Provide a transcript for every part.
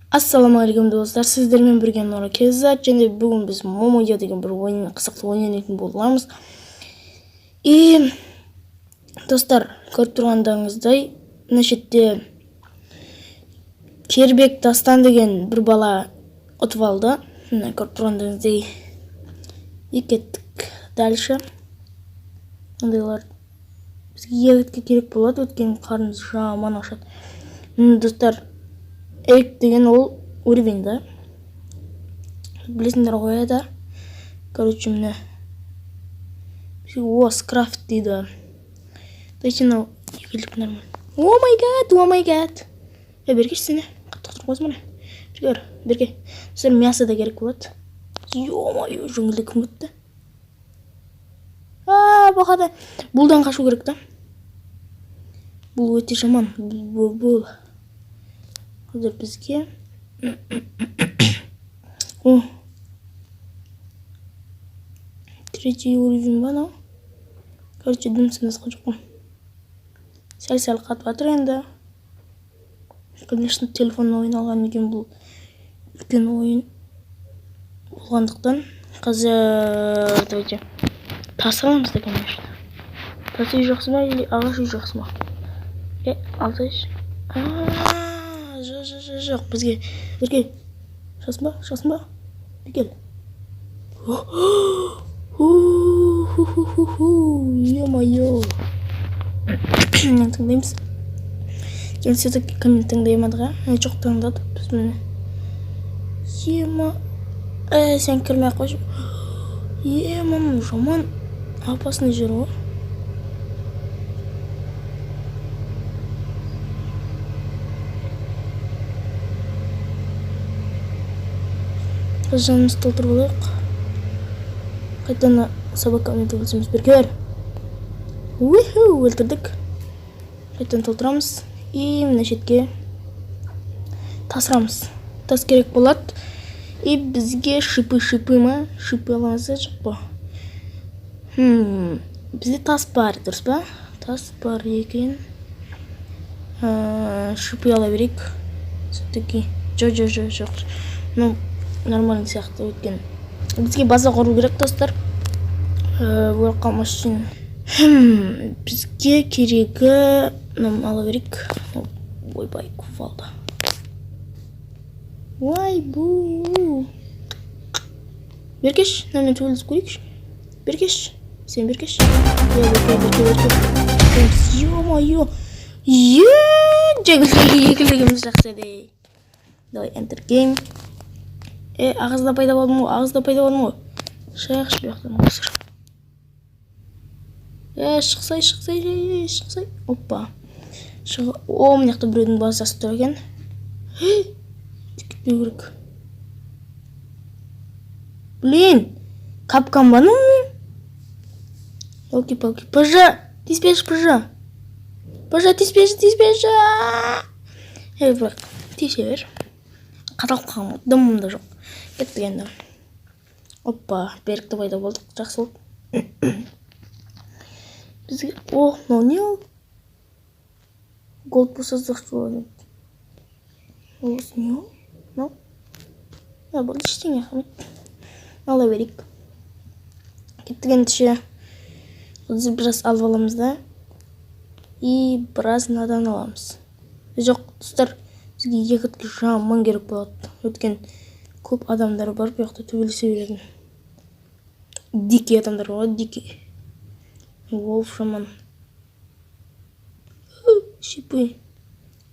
Ассалаумағалейкум достар, сіздермен бірге Нора Кеззат, және бүгін біз Момоя деген бір ойын, қызықты ойнайтын боламыз. И достар, көріп тұрғандарыңыздай, мына шетте Кербек Дастан деген бір бала ұтып алды. Мына көріп тұрғандарыңыздай, кеттік дальше. Ондайлар бізге егітке керек болады, өткен қарнымыз жаман ашады. Достар, Эрик деген ол уровень, да? Білесіңдер ғой, да? Короче, міне. О, скрафт дейді. Дайте мынау егілдік нормально. О май гад. Бергеш сені. Қатты тұрып қойсын міне. Берге. Достар, мясо да керек болады. Ё-моё, жыңғылды кім өтті? Бақада. Бұлдан қашу керек, да? Бұл өте жаман. Бұл. Қазір бізге третий уровень ба анау. Короче, дым-сымызға жоқпын. Сәл-сәл қатып жатыр енді. Конечно, телефонна ойын алған екен, бұл үлкен ойын болғандықтан. Қазір давайте тасырамыз да, конечно. Тасы үй жақсы ма или ағаш үй жақсы ма? Алтайшы. Жоқ, бізге берге. Шасын ба? Бекел. Ё-моё. Мен тыңдаймыз. Келсе коммент тыңдаймадыға. Жоқ тыңдадық біз мені. Сен кірмей қойшы. Мамам, жаман опасный жер ғой. Жанымыз толтырып алайық. Қайтаны собакамен төбілсеміз бергер. Өлтірдік. Қайтаны толтырамыз. И мына шетке тасырамыз. Тас керек болады. И бізге шипы ма? Шипы аламыз жоқ па? Бізде тас бар, дұрыс па? Тас бар екен. Шипы ала берейік. Все-таки. Жоқ. Ну, нормальный сияқты өткен. Бізге база құру керек, достар. Өліп қалмас үшін. Бізге керегі ала берейік. Ойбай, кувалды. Бу. Бергеш, мен төліз көрейікші. Бергеш. Сен бергеш. Ё-моё. Жеңілдігіміз жақсы дей. Давай, enter game. Ағызда пайда болдым ғой. Шайықшы бияқтан өсір. Шықсай. Оппа. Мына жақта біреудің базасы тұр екен. Кетпеу керек. Блин, капкан ба, ну? Елки-палки. Пожа, тиспеші. Бірақ, тисе бер. Қаталып қалған, дымымда жоқ. Кеттік енді. Оппа, берікті пайда болдық. Жақсы болды. Бізге... мынау не ол? Голд болса жақсы болады. Осы не ол? Мынау? Бұл ештеңе қамет. Ала берейік. Кеттік енді ше. Біз біраз алып аламыз да. И біраз надан аламыз. Жоқ, достар, бізге егітке жаман керек болады. Өткен көп адамдар бар, бұяқта төбелесе беретін. Дикий адамдар бар, дикий. Волф жаман. Шипы.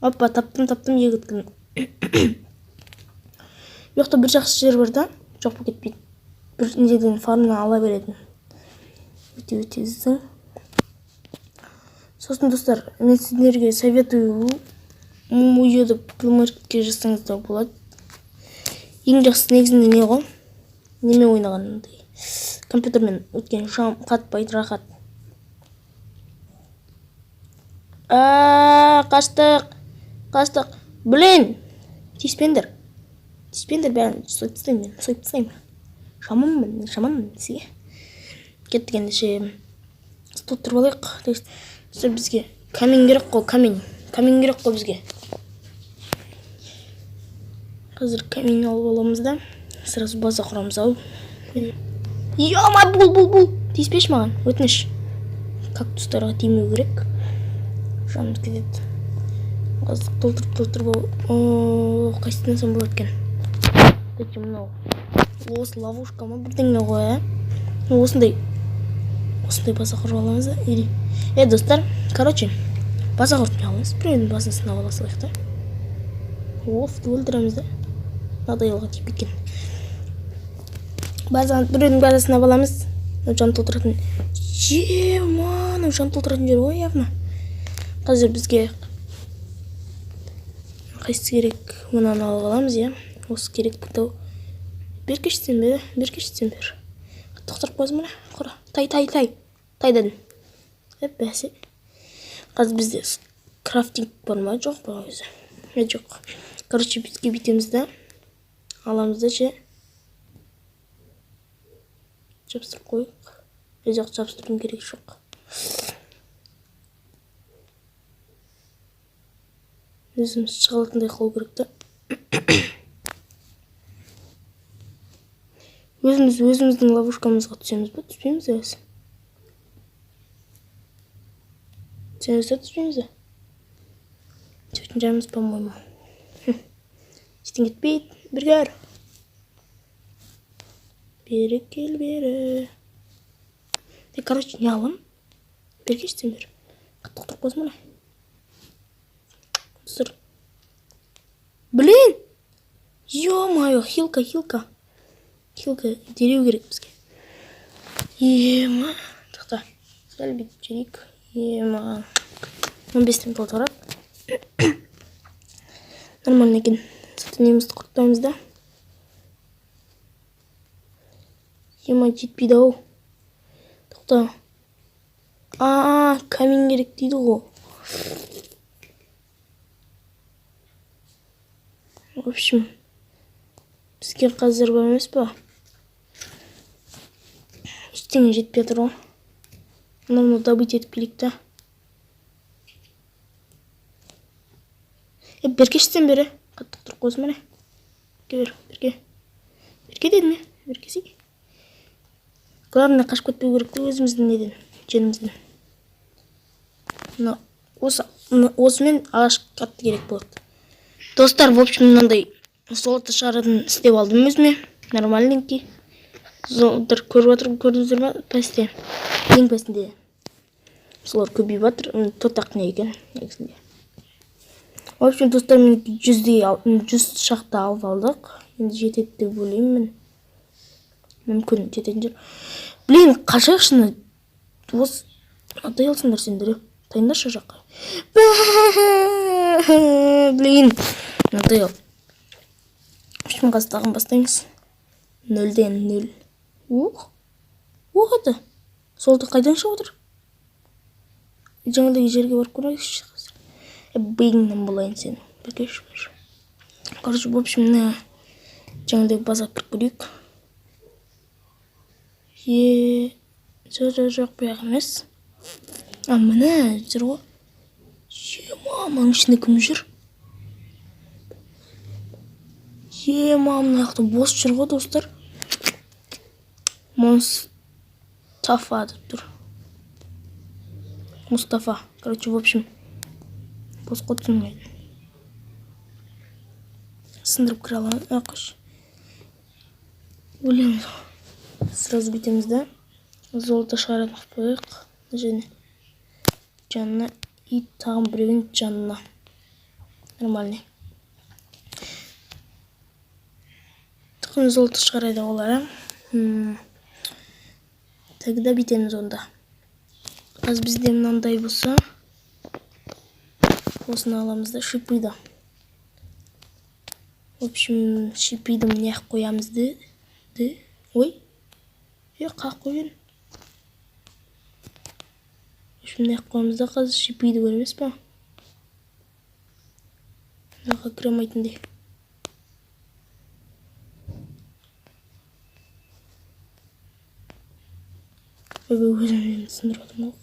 Оппа, таптым егіткін. Бұяқта бір жақсы жер бар да, жоқ бұл кетпейді. Бір неден фармынан ала беретін. Өте-өтездің. Сосын, достар, мен сіздерге советую Момояды плеймаркетке жасаңыздар болады. Ең жақсы негізінде не ғой? Неме ойнағанындай. Компьютермен өткен шам қатпайды, рахат. Қаштық. Блин! Тиспендер бәрін сойып тастаймын. Жаманмын сізге. Кеттік енді ше. Стол тұрып алайық. Бізге камень керек қой, камень керек қой бізге. Қазір камин алып аламыз да сразу база құрамыз. Ау. Яма, бұл. Тиіспеші маған, өтініш. Кактустарға тимеу керек. Жанымыз кетеді. Қазір толтырып. Қайсынан сон болады екен. Дәке мынау. Осы ловушка ма бірдеңе ғой, Осындай база құрып аламыз да. Ири. Достар, короче, база құрып не аламыз. Біреудің базасын ала салайық та. Офты өлтіреміз да. Надоелға тиіп кеткен. Біреудің базасын ала аламыз. Жан толтыратын. Жан толтыратын жер ғой, явно. Қазір бізге қайсы керек? Мынаны алып аламыз, Осы керек бұтау. Беркешсен бер. Тоқтырып қойыз мұна. Құра. Тай. Тайдадың. Бәсе. Қазір бізде крафтинг бар ма? Жоқ ба өзі? Жоқ. Короче, бізге бітемізді. Аламызды жабыстырып қойық. Жоқ, жабыстырдың керек жоқ. Өзіміз шығалатындай қол керекті. Өзіміздің ловушкамызға түсеміз ба? Түспейміз өз. Түспейміз ба? Сөйтін жайымыз по-моему. Ештен кетпейді. Біргер. Бері кел, бері. Короче, не алам? Бергештен бер. Тоқтырып қойыз мұна. Сыр. Блин! Ё-моё, хилка. Хилка дереу керек бізге. Ема. Тоқта. Сәл бүйтіп жүрейік. Ема. 15-тен толтырап. Нормально екен. Немізді құртпаймыз да. Ема жетпейді ау. Тоқта. Камин керек дейді ғой. В общем, бізге қазір бар емес па? Ештеңе жетпей тұр ғой. Мынаны добыть етіп келейік та. Беркештен бері. Қатты тұрып қойыз міне. Берке. Берке дедім я. Беркесі. Главное, қашып кетпеу керек те өзіміздің неден. Жеріміздің. Осымен ағаш қатты керек болады. Достар, в общем, мынандай золото шарын істеп алдым өзіме. Нормальненький. Золотар көрдіңіздер ма? Пәсте. Ең пәсінде. Солар көбейіп жатыр. Тотақ не екен. В общем, достар, мен 100 шақты алып алдық. Енді жетеді деп ойлаймын. Мүмкін жететін жер. Блин, қашақшыны. Осы атайылсыңдар сендер. Тайындаршы жаққа. Блин. Надоел. В общем, қазір бастаймыз. 0-ден 0. Оғады. Солды қайдан шығып отыр? Жаңадағы жерге барып көрайықшы қазір. Бейгіңнен болайын сен. Бәкешімір. Короче, в общем, жаңадағы база кіріп көрейік. Жоқ бұяқ емес. Мына жүр ғой. Маманың ішінде кім жүр? Мына жақта бос жүр ғой, достар. Мұстафа деп тұр. Мұстафа. Короче, в общем, бос қотсын ғайды. Сындырып кіре аламын. Қош. Өлеміз. Сразу бітеміз да. Золото шығаратын қойық. Және жанына и тағым біреуін жанына. Нормальный. Тұқын золото шығарайды олар. Тогда бітеміз онда. Аз бізде мынандай болса, осыны аламыз да шипиді. В общем, шипиді міне қоямызды. Ой, қақ қойын. В общем, міне қоямызда қазір шипиді көрмес па? Наға кіремайтындай. Өзімнен сындырып атым ғой.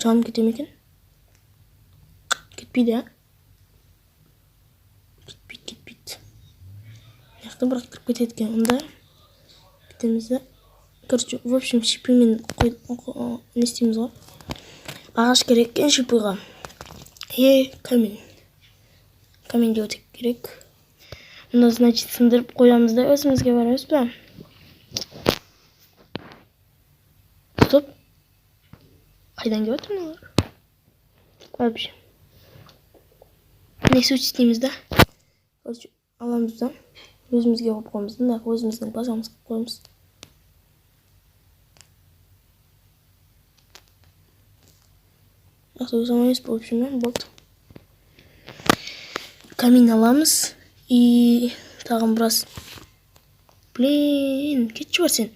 Жаным кете ме екен? Кетпейді, Кетпейді. Яқты бірақ кіріп кетеді екен. Онда кетеміз да. Короче, в общем, шипімен не істейміз ғой. Ағаш керек екен шипіға. Камень. Каменьге өтек керек. Онда, значит, сындырып қоямыз да өзімізге барамыз ба? Стоп. Қайдан келіп отыр мыналар? Вообще. Несі істейміз да? Короче, аламыз да. Өзімізге қойып қоймыз да. Өзіміздің базамызға қоймыз. Яқты өзіміз в общем, болды. Камень аламыз. И тағын біраз. Блин, кетші бар сен.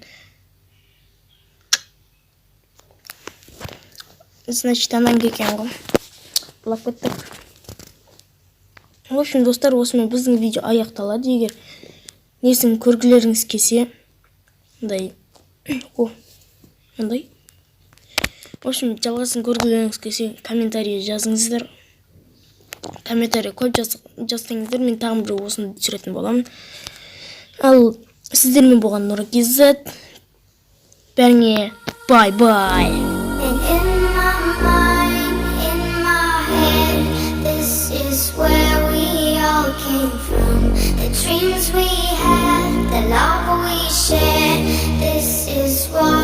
Значит, анан келген ғой. Бұлап кеттік. В общем, достар, осымен біздің видео аяқталады. Егер несін көргілеріңіз келсе, ондай. В общем, жалғасын көргілеріңіз келсе, комментарий жазыңыздар. Комментарий көп жазсаңыздар, мен тағын бір осыны түсіретін боламын. Ал сіздермен болған Нұра KZ. Бәріңе бай-бай. Where we all came from, the dreams we had, the love we shared. This is what